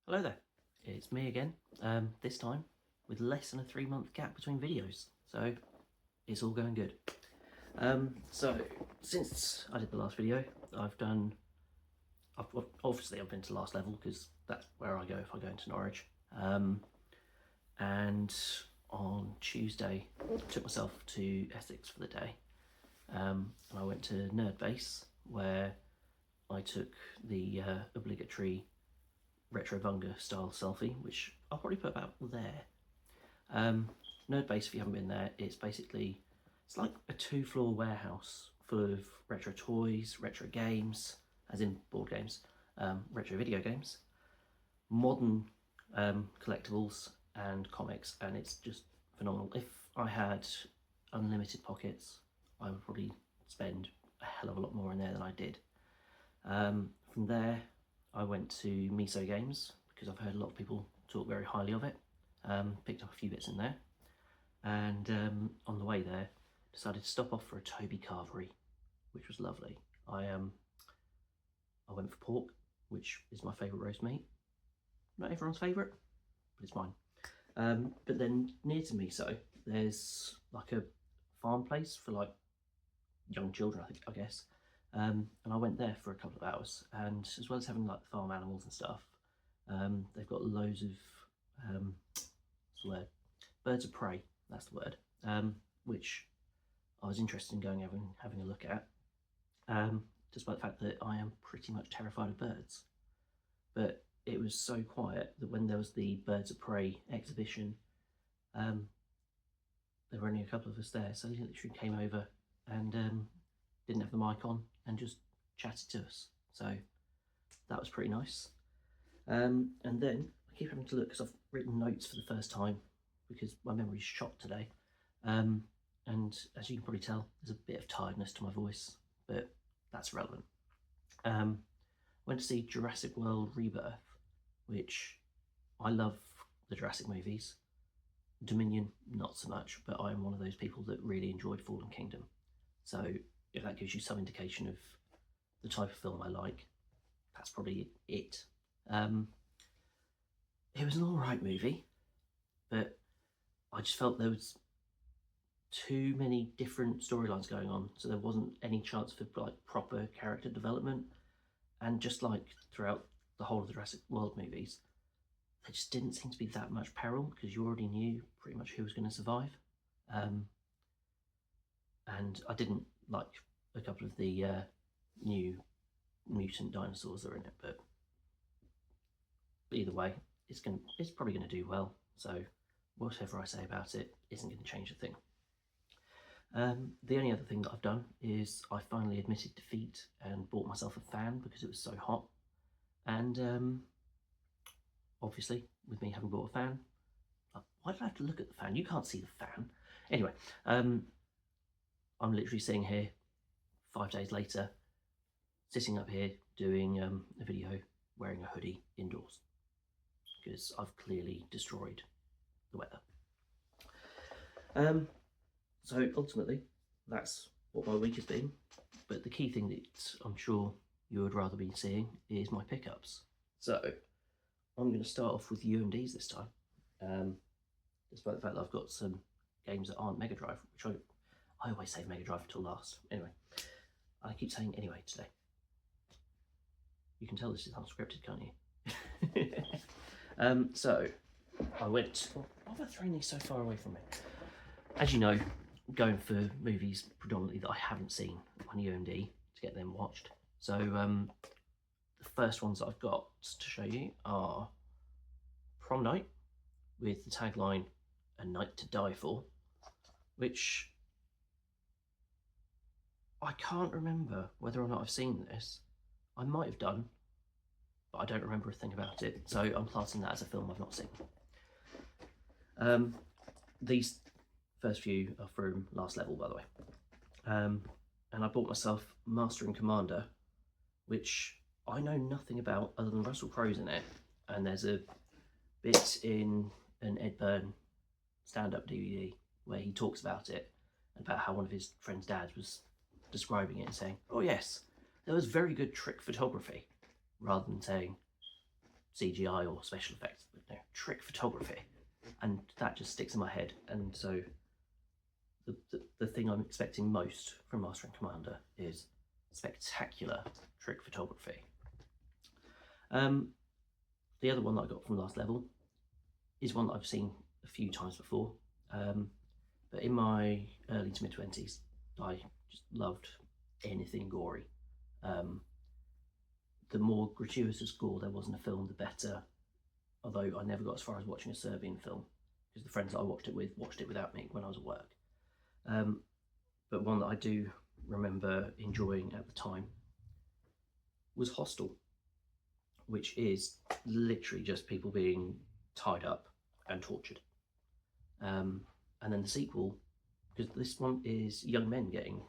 Hello there, it's me again, this time with less than a 3-month gap between videos, so it's all going good. So since I did the last video, obviously I've been to last level because that's where I go if I go into Norwich, and on Tuesday I took myself to Essex for the day, and I went to Nerd Base where I took the obligatory retro bunga style selfie, which I'll probably put about there. Nerd Base, if you haven't been there, it's like a 2-floor warehouse full of retro toys, retro games, as in board games, retro video games, modern collectibles and comics, and it's just phenomenal. If I had unlimited pockets, I would probably spend a hell of a lot more in there than I did. From there I went to Miso Games because I've heard a lot of people talk very highly of it. Picked up a few bits in there, and on the way there decided to stop off for a Toby carvery, which was lovely. I went for pork, which is my favourite roast meat. Not everyone's favourite, but it's mine. But then near to Miso, there's like a farm place for like young children, I guess. And I went there for a couple of hours, and as well as having like farm animals and stuff, they've got loads of what's the word? Birds of prey. That's the word. Which I was interested in going having a look at, despite the fact that I am pretty much terrified of birds. But it was so quiet that when there was the birds of prey exhibition, there were only a couple of us there, so they literally came over and didn't have the mic on and just chatted to us, so that was pretty nice. And then I keep having to look because I've written notes for the first time because my memory's shot today, and as you can probably tell, there's a bit of tiredness to my voice, but that's relevant. Went to see Jurassic World Rebirth, which I love the Jurassic movies. Dominion not so much, but I am one of those people that really enjoyed Fallen Kingdom, so if that gives you some indication of the type of film I like, that's probably it. It was an alright movie, but I just felt there was too many different storylines going on, so there wasn't any chance for like proper character development, and just like throughout the whole of the Jurassic World movies, there just didn't seem to be that much peril because you already knew pretty much who was going to survive. And I didn't like a couple of the new mutant dinosaurs that are in it, but either way, it's probably going to do well, so whatever I say about it isn't going to change a thing. The only other thing that I've done is I finally admitted defeat and bought myself a fan because it was so hot, and obviously with me having bought a fan, why did I have to look at the fan? You can't see the fan. Anyway, I'm literally sitting here 5 days later, sitting up here doing a video wearing a hoodie indoors because I've clearly destroyed the weather. So ultimately, that's what my week has been. But the key thing that I'm sure you would rather be seeing is my pickups. So I'm going to start off with UMDs this time, despite the fact that I've got some games that aren't Mega Drive, which I always save Mega Drive until last. Anyway, I keep saying anyway today. You can tell this is unscripted, can't you? So I went. Why have I thrown these so far away from me? As you know, going for movies predominantly that I haven't seen on UMD to get them watched. So the first ones that I've got to show you are Prom Night with the tagline "A Night to Die For," which I can't remember whether or not I've seen this. I might have done, but I don't remember a thing about it, so I'm classing that as a film I've not seen. These first few are from last level, by the way. And I bought myself Master and Commander, which I know nothing about other than Russell Crowe's in it, and there's a bit in an Ed Byrne stand-up DVD where he talks about it, and about how one of his friend's dads was describing it and saying, "Oh yes, there was very good trick photography," rather than saying CGI or special effects, but no, trick photography. And that just sticks in my head. And so the thing I'm expecting most from Master and Commander is spectacular trick photography. The other one that I got from last level is one that I've seen a few times before, but in my early to mid-20s, I just loved anything gory. The more gratuitous gore there was in a film, the better, although I never got as far as watching a Serbian film, because the friends that I watched it with watched it without me when I was at work. But one that I do remember enjoying at the time was Hostel, which is literally just people being tied up and tortured. And then the sequel, because this one is young men getting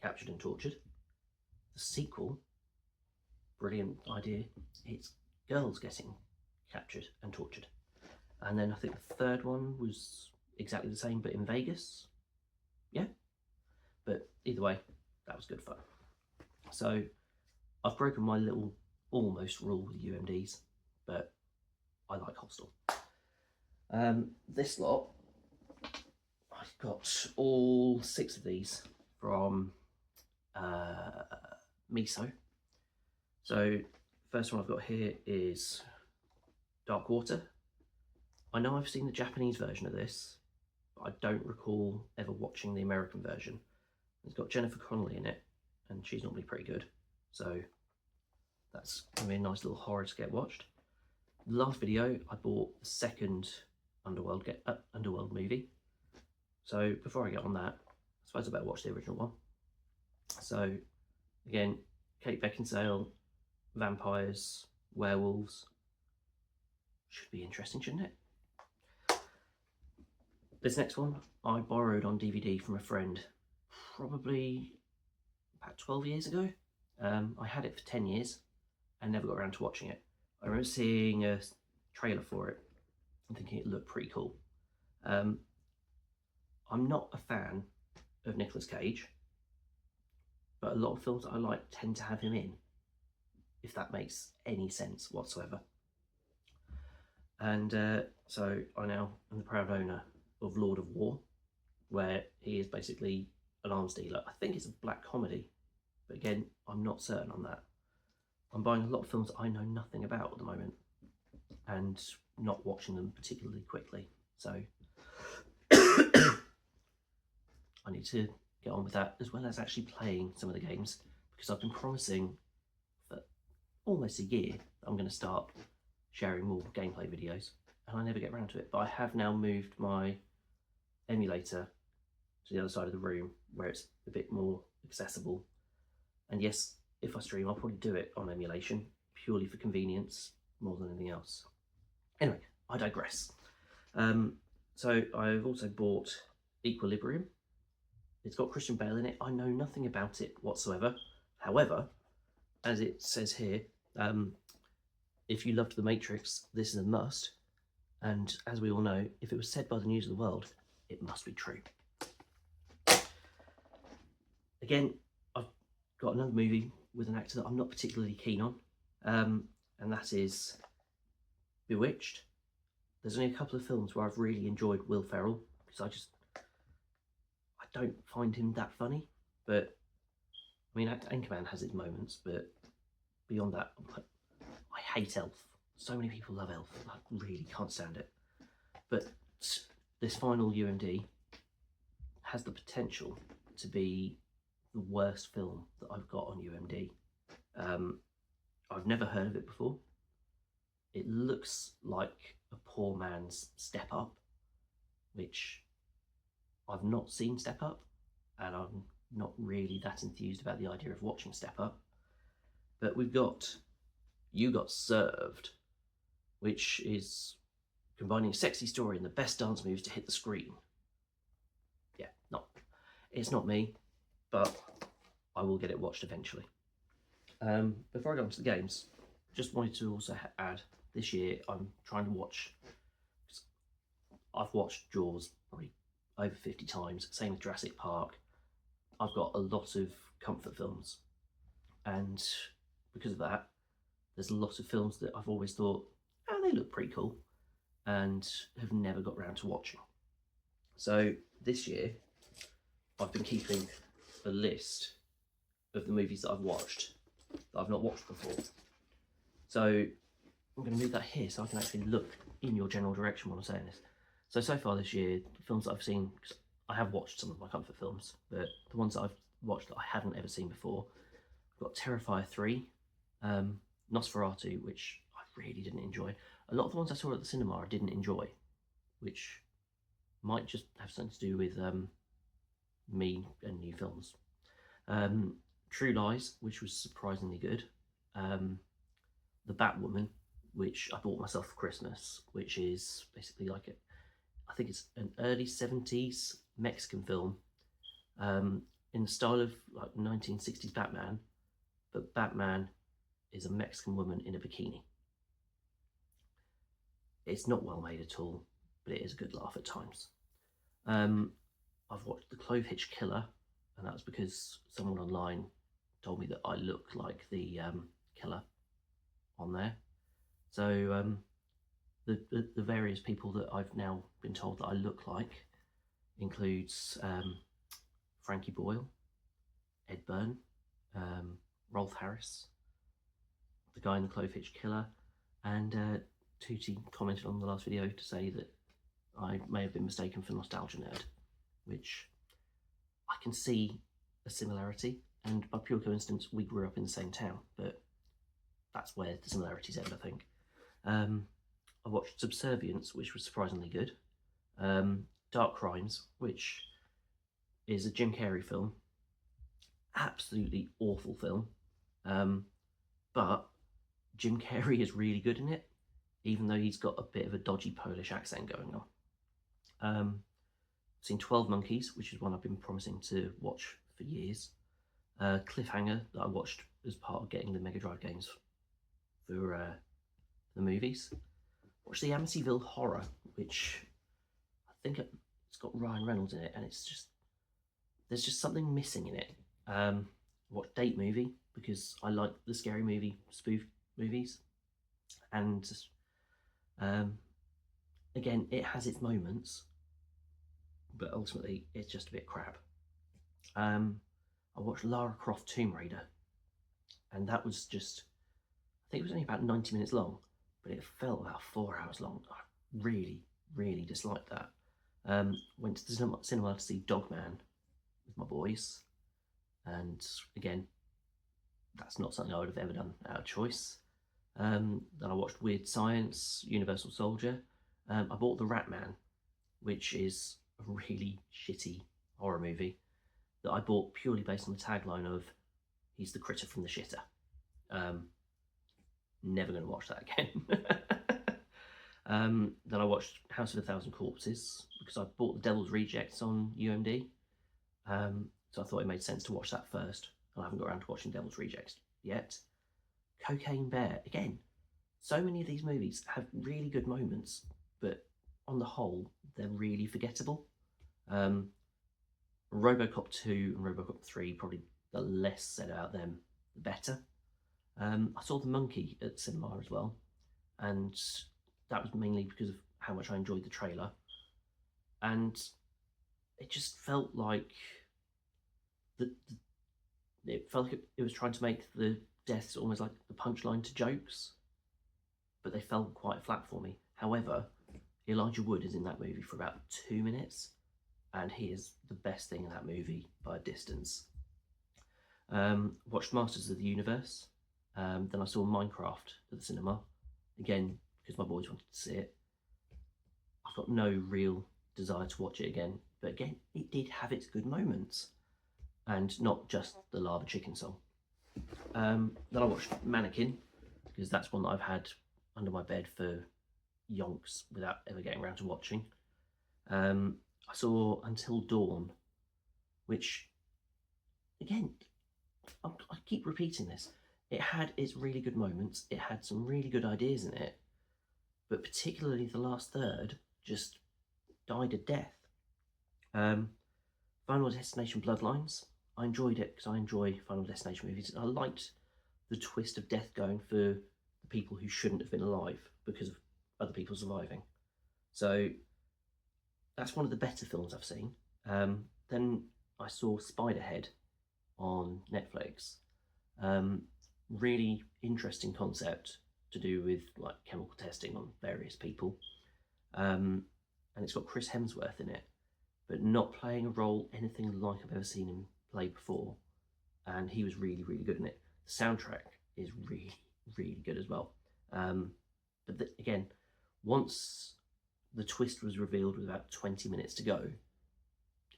captured and tortured. The sequel, brilliant idea, it's girls getting captured and tortured. And then I think the third one was exactly the same, but in Vegas. Yeah, but either way, that was good fun. So I've broken my little almost rule with UMDs, but I like Hostel. This lot, I've got all 6 of these from Miso. So first one I've got here is Dark Water. I know I've seen the Japanese version of this, but I don't recall ever watching the American version. It's got Jennifer Connelly in it, and she's normally pretty good, so that's going to be a nice little horror to get watched. The last video, I bought the second Underworld movie. So before I get on that, I suppose I better watch the original one. So again, Kate Beckinsale, vampires, werewolves. Should be interesting, shouldn't it? This next one I borrowed on DVD from a friend probably about 12 years ago. I had it for 10 years and never got around to watching it. I remember seeing a trailer for it and thinking it looked pretty cool. I'm not a fan of Nicolas Cage, but a lot of films that I like tend to have him in, if that makes any sense whatsoever. And so I now am the proud owner of Lord of War, where he is basically an arms dealer. I think it's a black comedy, but again, I'm not certain on that. I'm buying a lot of films that I know nothing about at the moment and not watching them particularly quickly. So I need to get on with that, as well as actually playing some of the games, because I've been promising for almost a year that I'm going to start sharing more gameplay videos, and I never get around to it. But I have now moved my emulator to the other side of the room where it's a bit more accessible. And yes, if I stream, I'll probably do it on emulation, purely for convenience more than anything else. Anyway, I digress. So I've also bought Equilibrium. It's got Christian Bale in it. I know nothing about it whatsoever. However, as it says here, if you loved The Matrix, this is a must. And as we all know, if it was said by the news of the world, it must be true. Again, I've got another movie with an actor that I'm not particularly keen on, and that is Bewitched. There's only a couple of films where I've really enjoyed Will Ferrell, because I don't find him that funny. But I mean, Anchorman has its moments, but beyond that, I hate Elf. So many people love Elf. I really can't stand it. But this final UMD has the potential to be the worst film that I've got on UMD. I've never heard of it before. It looks like a poor man's Step Up, which I've not seen Step Up, and I'm not really that enthused about the idea of watching Step Up. But we've got You Got Served, which is combining a sexy story and the best dance moves to hit the screen. Yeah, it's not me, but I will get it watched eventually. Before I go on to the games, just wanted to also add, this year I'm trying to watch, I've watched Jaws probably over 50 times, same with Jurassic Park. I've got a lot of comfort films, and because of that, there's a lot of films that I've always thought oh, they look pretty cool, and have never got round to watching. So this year, I've been keeping a list of the movies that I've watched that I've not watched before. So I'm going to move that here so I can actually look in your general direction when I'm saying this. So far this year, the films that I've seen, cause I have watched some of my comfort films, but the ones that I've watched that I hadn't ever seen before, I've got Terrifier 3, Nosferatu, which I really didn't enjoy. A lot of the ones I saw at the cinema I didn't enjoy, which might just have something to do with me and new films. True Lies, which was surprisingly good. The Batwoman, which I bought myself for Christmas, which is basically like I think it's an early 70s Mexican film in the style of like 1960s Batman, but Batman is a Mexican woman in a bikini. It's not well made at all, but it is a good laugh at times. I've watched The Clove Hitch Killer, and that's because someone online told me that I look like the killer on there. So the various people that I've now been told that I look like includes Frankie Boyle, Ed Byrne, Rolf Harris, the guy in The Clove Hitch Killer, and Tootie commented on the last video to say that I may have been mistaken for Nostalgia Nerd, which I can see a similarity, and by pure coincidence we grew up in the same town, but that's where the similarities end, I think. I watched Subservience, which was surprisingly good. Dark Crimes, which is a Jim Carrey film. Absolutely awful film. But Jim Carrey is really good in it, even though he's got a bit of a dodgy Polish accent going on. I've seen 12 Monkeys, which is one I've been promising to watch for years. Cliffhanger, that I watched as part of getting the Mega Drive games for the movies. Watched the Amityville Horror, which I think it's got Ryan Reynolds in it, and there's just something missing in it. Watched Date Movie, because I like the scary movie spoof movies, and again, it has its moments, but ultimately it's just a bit crap. I watched Lara Croft Tomb Raider, and that was just, I think it was only about 90 minutes long, but it felt about 4 hours long. I really, really disliked that. Went to the cinema to see Dogman with my boys, and again, that's not something I would have ever done out of choice. Then I watched Weird Science, Universal Soldier. I bought The Rat Man, which is a really shitty horror movie that I bought purely based on the tagline of "He's the critter from the shitter." Never going to watch that again. Then I watched House of a Thousand Corpses because I bought The Devil's Rejects on UMD. So I thought it made sense to watch that first, and I haven't got around to watching Devil's Rejects yet. Cocaine Bear, again, so many of these movies have really good moments, but on the whole, they're really forgettable. Robocop 2 and Robocop 3, probably the less said about them, the better. I saw The Monkey at cinema as well, and that was mainly because of how much I enjoyed the trailer. And it just felt like it was trying to make the deaths almost like the punchline to jokes, but they fell quite flat for me. However, Elijah Wood is in that movie for about 2 minutes, and he is the best thing in that movie by a distance. Watched Masters of the Universe. Then I saw Minecraft at the cinema, again, because my boys wanted to see it. I've got no real desire to watch it again, but again, it did have its good moments, and not just the lava chicken song. Then I watched Mannequin, because that's one that I've had under my bed for yonks without ever getting around to watching. I saw Until Dawn, which, again, I keep repeating this. It had its really good moments, it had some really good ideas in it, but particularly the last third just died a death. Final Destination Bloodlines, I enjoyed it because I enjoy Final Destination movies. I liked the twist of death going for the the people who shouldn't have been alive because of other people surviving. So that's one of the better films I've seen. Then I saw Spiderhead on Netflix. Really interesting concept to do with like chemical testing on various people. And it's got Chris Hemsworth in it, but not playing a role anything like I've ever seen him play before. And he was really, really good in it. The soundtrack is really, really good as well. But again, once the twist was revealed with about 20 minutes to go,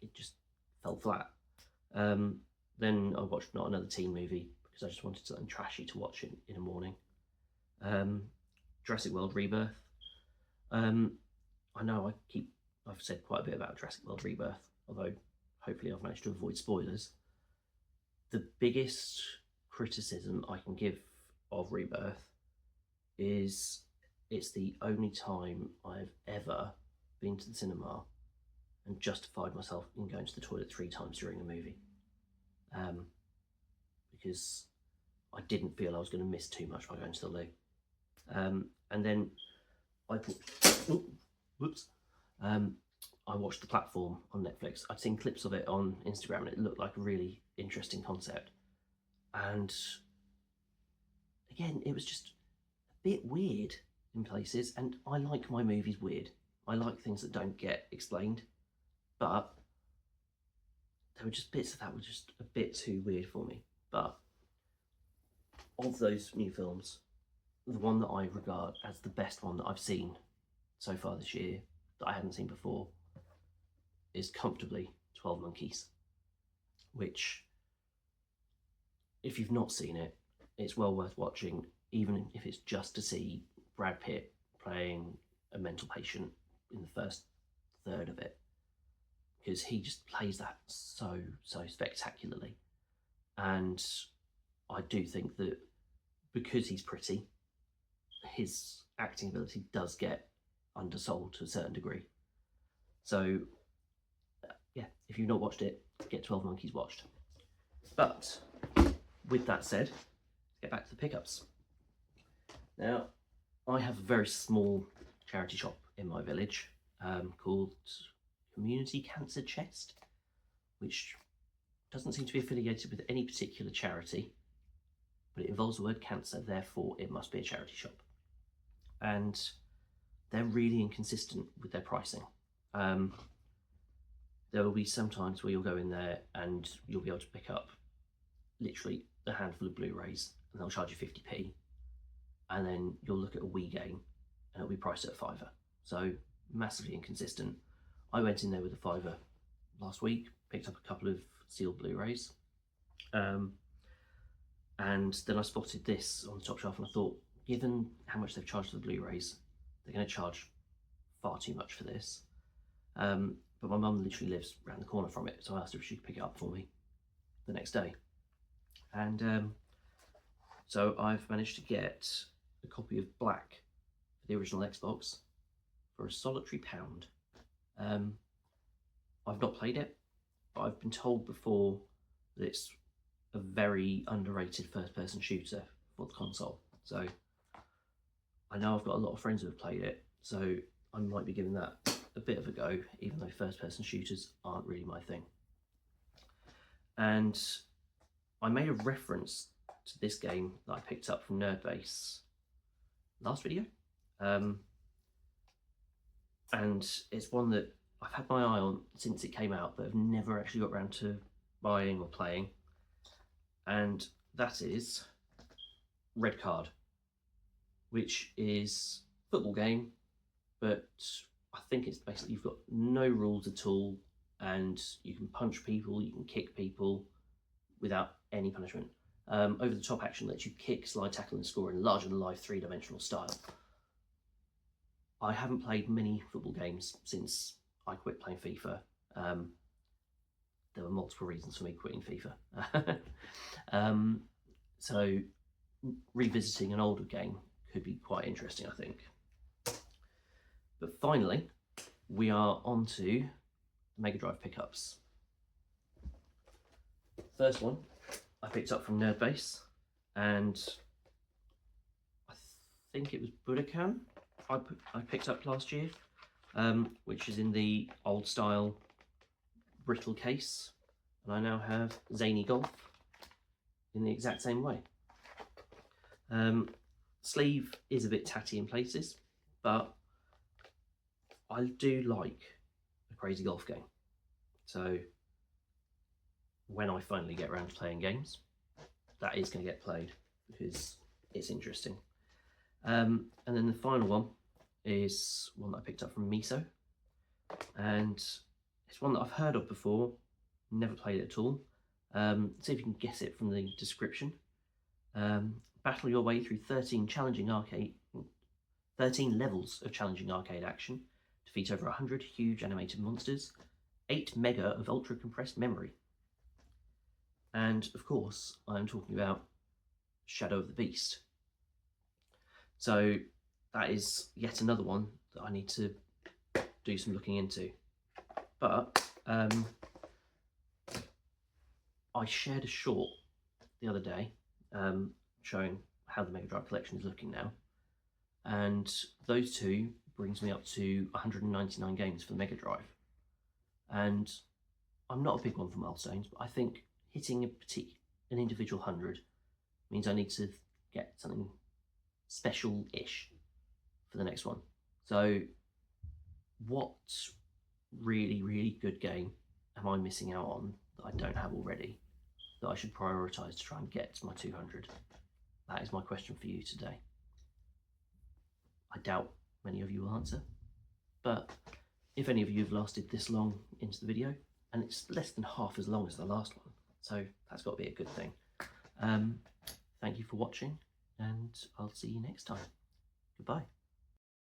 it just fell flat. Then I watched Not Another Teen Movie because I just wanted something trashy to watch in a morning. Jurassic World Rebirth. I know I've said quite a bit about Jurassic World Rebirth, although hopefully I've managed to avoid spoilers. The biggest criticism I can give of Rebirth is it's the only time I've ever been to the cinema and justified myself in going to the toilet 3 times during a movie. Because I didn't feel I was going to miss too much by going to the loo. And then I watched The Platform on Netflix. I'd seen clips of it on Instagram and it looked like a really interesting concept. And again, it was just a bit weird in places, and I like my movies weird. I like things that don't get explained, but there were just bits of that were just a bit too weird for me. But of those new films, the one that I regard as the best one that I've seen so far this year, that I hadn't seen before, is comfortably 12 Monkeys, which, if you've not seen it, it's well worth watching, even if it's just to see Brad Pitt playing a mental patient in the first third of it, because he just plays that so spectacularly. And I do think that because he's pretty, his acting ability does get undersold to a certain degree. So yeah, if you've not watched it, get 12 Monkeys watched. But with that said, let's get back to the pickups. Now, I have a very small charity shop in my village called Community Cancer Chest, which doesn't seem to be affiliated with any particular charity, but it involves the word cancer, therefore it must be a charity shop. And they're really inconsistent with their pricing. There will be some times where you'll go in there and you'll be able to pick up literally a handful of Blu-rays and they'll charge you 50p. And then you'll look at a Wii game and it'll be priced at a £5. So massively inconsistent. I went in there with a £5 last week, picked up a couple of sealed Blu-rays. And then I spotted this on the top shelf and I thought, given how much they've charged for the Blu-rays, they're going to charge far too much for this. But my mum literally lives around the corner from it, so I asked her if she could pick it up for me the next day. And so I've managed to get a copy of Black for the original Xbox for a solitary £1. I've not played it, but I've been told before that it's a very underrated first-person shooter for the console. So I know I've got a lot of friends who have played it, so I might be giving that a bit of a go, even though first-person shooters aren't really my thing. And I made a reference to this game that I picked up from Nerdbase last video. And it's one that I've had my eye on since it came out, but I've never actually got around to buying or playing. And that is Red Card, which is a football game, but I think it's basically you've got no rules at all, and you can punch people, you can kick people without any punishment. Over the top action lets you kick, slide, tackle and score in larger than life 3-dimensional style. I haven't played many football games since I quit playing FIFA. There were multiple reasons for me quitting FIFA. So revisiting an older game could be quite interesting, I think. But finally, we are on to Mega Drive pickups. First one I picked up from Nerdbase, and I think it was Budokan I picked up last year, which is in the old style brittle case, and I now have Zany Golf in the exact same way. Sleeve is a bit tatty in places, but I do like a crazy golf game. So when I finally get around to playing games, that is going to get played because it's interesting. And then the final one is one that I picked up from Miso, and it's one that I've heard of before, never played it at all. See if you can guess it from the description. Battle your way through 13 levels of challenging arcade action, defeat over 100 huge animated monsters, 8 mega of ultra compressed memory. And of course, I'm talking about Shadow of the Beast. So that is yet another one that I need to do some looking into. But I shared a short the other day showing how the Mega Drive collection is looking now, and those two brings me up to 199 games for the Mega Drive. And I'm not a big one for milestones, but I think hitting an individual 100 means I need to get something special-ish for the next one. So what really, really good game am I missing out on that I don't have already that I should prioritise to try and get to my 200? That is my question for you today. I doubt many of you will answer, but if any of you have lasted this long into the video, and it's less than half as long as the last one, so that's got to be a good thing. Thank you for watching, and I'll see you next time. Goodbye.